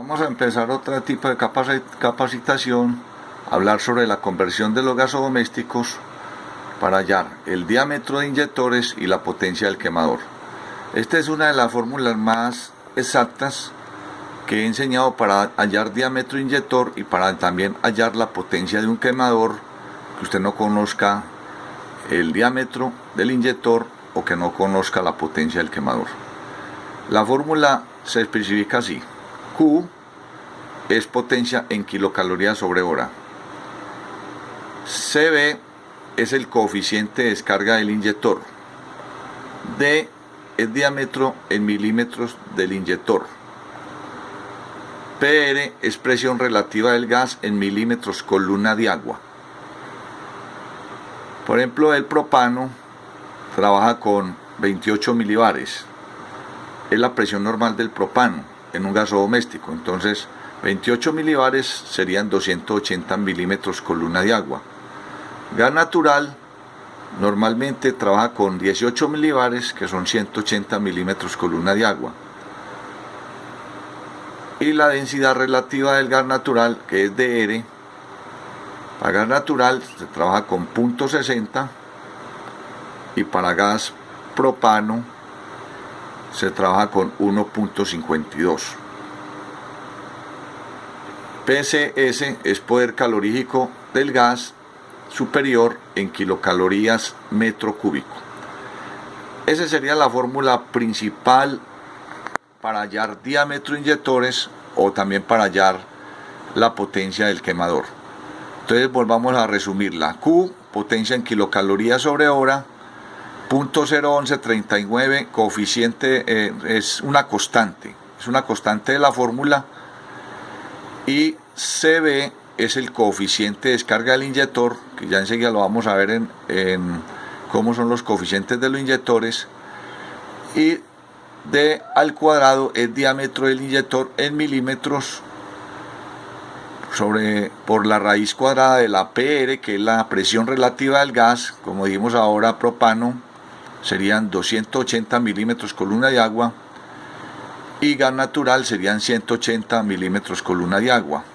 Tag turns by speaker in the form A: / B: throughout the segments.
A: Vamos a empezar otro tipo de capacitación, hablar sobre la conversión de los gasodomésticos para hallar el diámetro de inyectores y la potencia del quemador. Esta es una de las fórmulas más exactas que he enseñado para hallar diámetro de inyector y para también hallar la potencia de un quemador que usted no conozca el diámetro del inyector o que no conozca la potencia del quemador. La fórmula se especifica así: Q es potencia en kilocalorías sobre hora. CB es el coeficiente de descarga del inyector. D es diámetro en milímetros del inyector. PR es presión relativa del gas en milímetros columna de agua. Por ejemplo, el propano trabaja con 28 milibares. Es la presión normal del propano en un gasodoméstico. Entonces, 28 milibares serían 280 milímetros columna de agua. Gas natural normalmente trabaja con 18 milibares, que son 180 milímetros columna de agua. Y la densidad relativa del gas natural, que es DR, para gas natural se trabaja con 0.60 y para gas propano se trabaja con 1.52. PCS es poder calorífico del gas superior en kilocalorías metro cúbico. Esa sería la fórmula principal para hallar diámetro de inyectores o también para hallar la potencia del quemador. Entonces volvamos a resumirla. Q, potencia en kilocalorías sobre hora. 0.01139, coeficiente, es una constante de la fórmula. Y CB es el coeficiente de descarga del inyector, que ya enseguida lo vamos a ver en cómo son los coeficientes de los inyectores. Y D al cuadrado es diámetro del inyector en milímetros por la raíz cuadrada de la PR, que es la presión relativa del gas. Como dijimos ahora, propano serían 280 milímetros columna de agua y gas natural serían 180 milímetros columna de agua.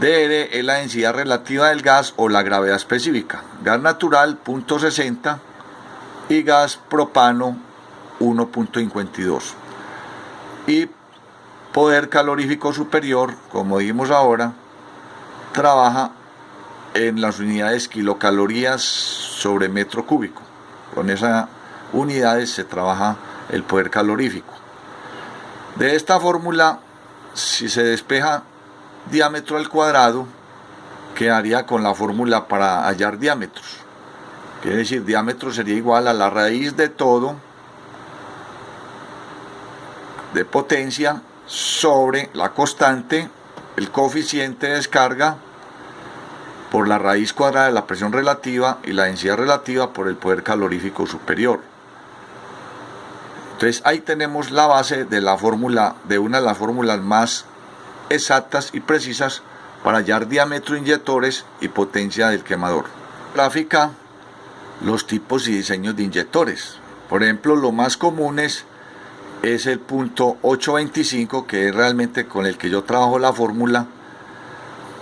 A: DR es la densidad relativa del gas o la gravedad específica. Gas natural 0.60 y gas propano 1.52. Y poder calorífico superior, como dijimos ahora, trabaja en las unidades kilocalorías sobre metro cúbico. Con esas unidades se trabaja el poder calorífico. De esta fórmula, si se despeja diámetro al cuadrado, quedaría con la fórmula para hallar diámetros. Quiere decir, diámetro sería igual a la raíz de todo de potencia sobre la constante, el coeficiente de descarga, por la raíz cuadrada de la presión relativa y la densidad relativa por el poder calorífico superior. Entonces ahí tenemos la base de la fórmula, de una de las fórmulas más exactas y precisas para hallar diámetro de inyectores y potencia del quemador. Gráfica, los tipos y diseños de inyectores. Por ejemplo, lo más comunes es el punto 825, que es realmente con el que yo trabajo la fórmula,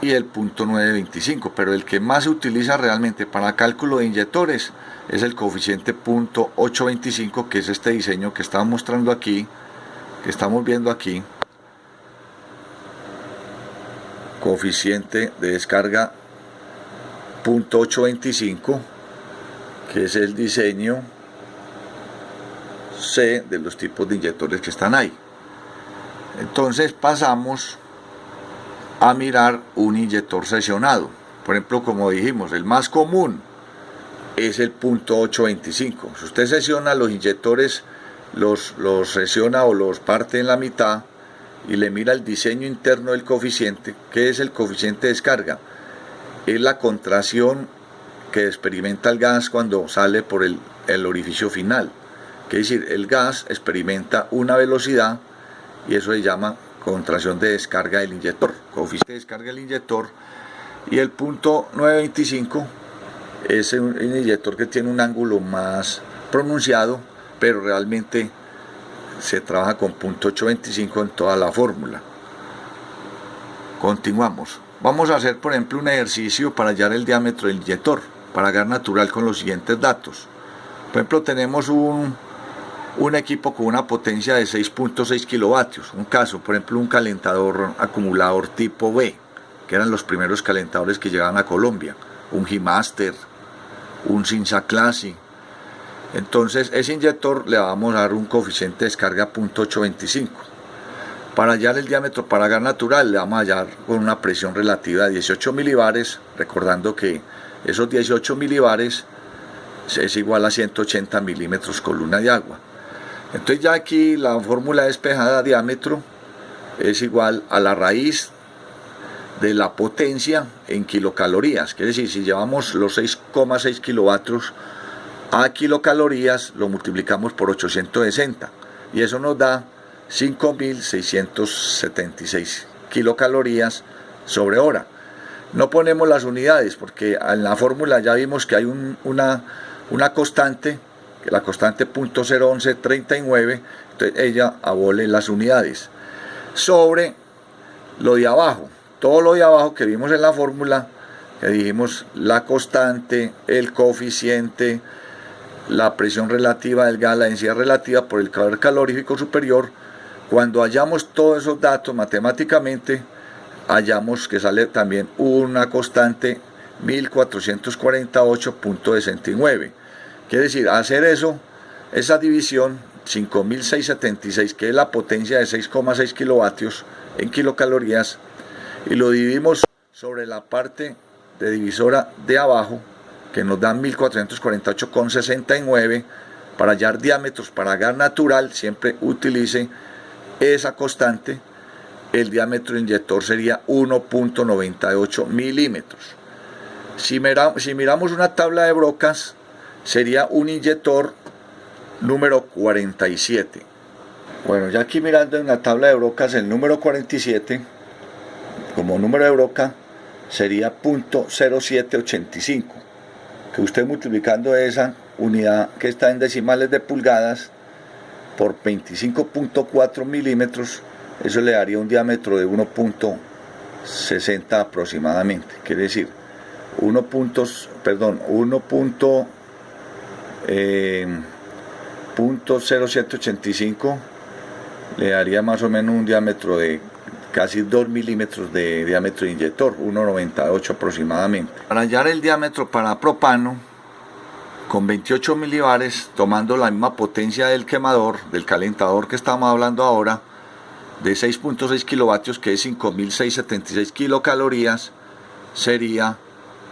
A: y el punto 925, pero el que más se utiliza realmente para cálculo de inyectores es el coeficiente punto 825, que es este diseño que estamos mostrando aquí, que estamos viendo aquí. Coeficiente de descarga punto 825, que es el diseño C de los tipos de inyectores que están ahí. Entonces pasamos a mirar un inyector sesionado. Por ejemplo, como dijimos, el más común es el punto 825. Si usted sesiona los inyectores, los sesiona o los parte en la mitad y le mira el diseño interno del coeficiente. ¿Qué es el coeficiente de descarga? Es la contracción que experimenta el gas cuando sale por el orificio final. Es decir, el gas experimenta una velocidad y eso se llama contracción de descarga del inyector, coeficiente de descarga del inyector. Y el punto 925 es un inyector que tiene un ángulo más pronunciado, pero realmente se trabaja con 0.825 en toda la fórmula. Continuamos. Vamos a hacer, por ejemplo, un ejercicio para hallar el diámetro del inyector para gas natural con los siguientes datos. Por ejemplo, tenemos un equipo con una potencia de 6.6 kilovatios. Un caso, por ejemplo, un calentador acumulador tipo B, que eran los primeros calentadores que llegaban a Colombia. Un G-Master, un Cinza Classic. Entonces, ese inyector le vamos a dar un coeficiente de descarga 0.825. Para hallar el diámetro para gas natural, le vamos a hallar con una presión relativa de 18 milibares, recordando que esos 18 milibares es igual a 180 milímetros columna de agua. Entonces ya aquí la fórmula despejada diámetro es igual a la raíz de la potencia en kilocalorías. Quiere decir, si llevamos los 6,6 kilovatios a kilocalorías, lo multiplicamos por 860 y eso nos da 5.676 kilocalorías sobre hora. No ponemos las unidades porque en la fórmula ya vimos que hay una constante, que la constante 0.01139, entonces ella abole las unidades. Sobre lo de abajo, todo lo de abajo que vimos en la fórmula, que dijimos la constante, el coeficiente, la presión relativa del gas, la densidad relativa por el calor calorífico superior. Cuando hallamos todos esos datos matemáticamente, hallamos que sale también una constante 1448.69. Quiere decir, hacer eso, esa división, 5.676, que es la potencia de 6,6 kilovatios en kilocalorías, y lo dividimos sobre la parte de divisora de abajo, que nos dan 1448,69, para hallar diámetros para gas natural, siempre utilice esa constante. El diámetro del inyector sería 1.98 milímetros. Si miramos una tabla de brocas, sería un inyector número 47. Bueno, ya aquí mirando en la tabla de brocas, el número 47, como número de broca, sería 0.0785. Que usted multiplicando esa unidad que está en decimales de pulgadas por 25.4 milímetros, eso le daría un diámetro de 1.60 aproximadamente. Quiere decir, 1.0785 le daría más o menos un diámetro de casi 2 milímetros de diámetro de inyector, 1.98 aproximadamente. Para hallar el diámetro para propano, con 28 milibares, tomando la misma potencia del quemador, del calentador que estamos hablando ahora, de 6.6 kilovatios, que es 5.676 kilocalorías, sería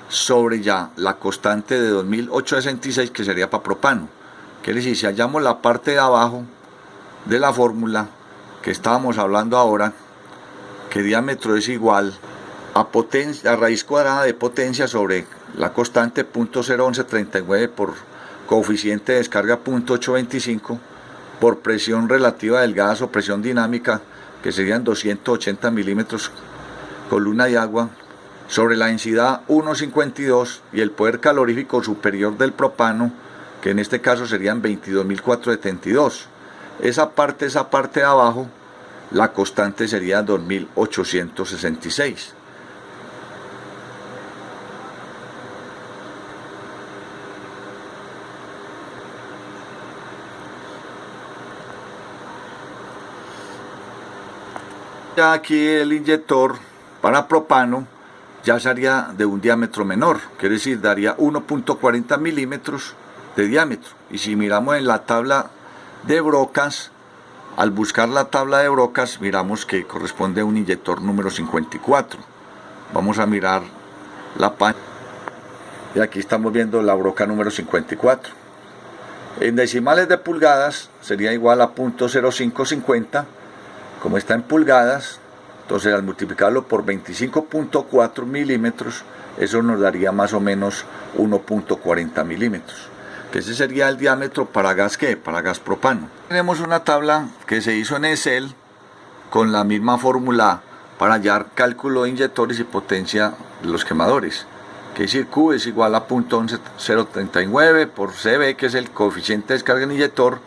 A: sobre ya la constante de 2.866, que sería para propano. Quiere decir, si hallamos la parte de abajo de la fórmula que estábamos hablando ahora, que diámetro es igual a raíz cuadrada de potencia sobre la constante 0.01139 por coeficiente de descarga 0.825 por presión relativa del gas o presión dinámica, que serían 280 milímetros columna de agua, sobre la densidad 1.52 y el poder calorífico superior del propano, que en este caso serían 22.472. Esa parte de abajo, la constante sería 2.866. Ya aquí el inyector para propano ya sería de un diámetro menor, quiere decir, daría 1.40 milímetros de diámetro. Y si miramos en la tabla de brocas, al buscar la tabla de brocas, miramos que corresponde a un inyector número 54. Vamos a mirar la página. Y aquí estamos viendo la broca número 54. En decimales de pulgadas sería igual a 0.0550. Como está en pulgadas, entonces al multiplicarlo por 25.4 milímetros, eso nos daría más o menos 1.40 milímetros. Que ese sería el diámetro para gas, ¿qué? Para gas propano. Tenemos una tabla que se hizo en Excel con la misma fórmula para hallar cálculo de inyectores y potencia de los quemadores. Que es decir, Q es igual a 0.11039 por CB, que es el coeficiente de descarga en inyector,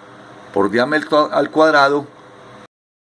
A: por diámetro al cuadrado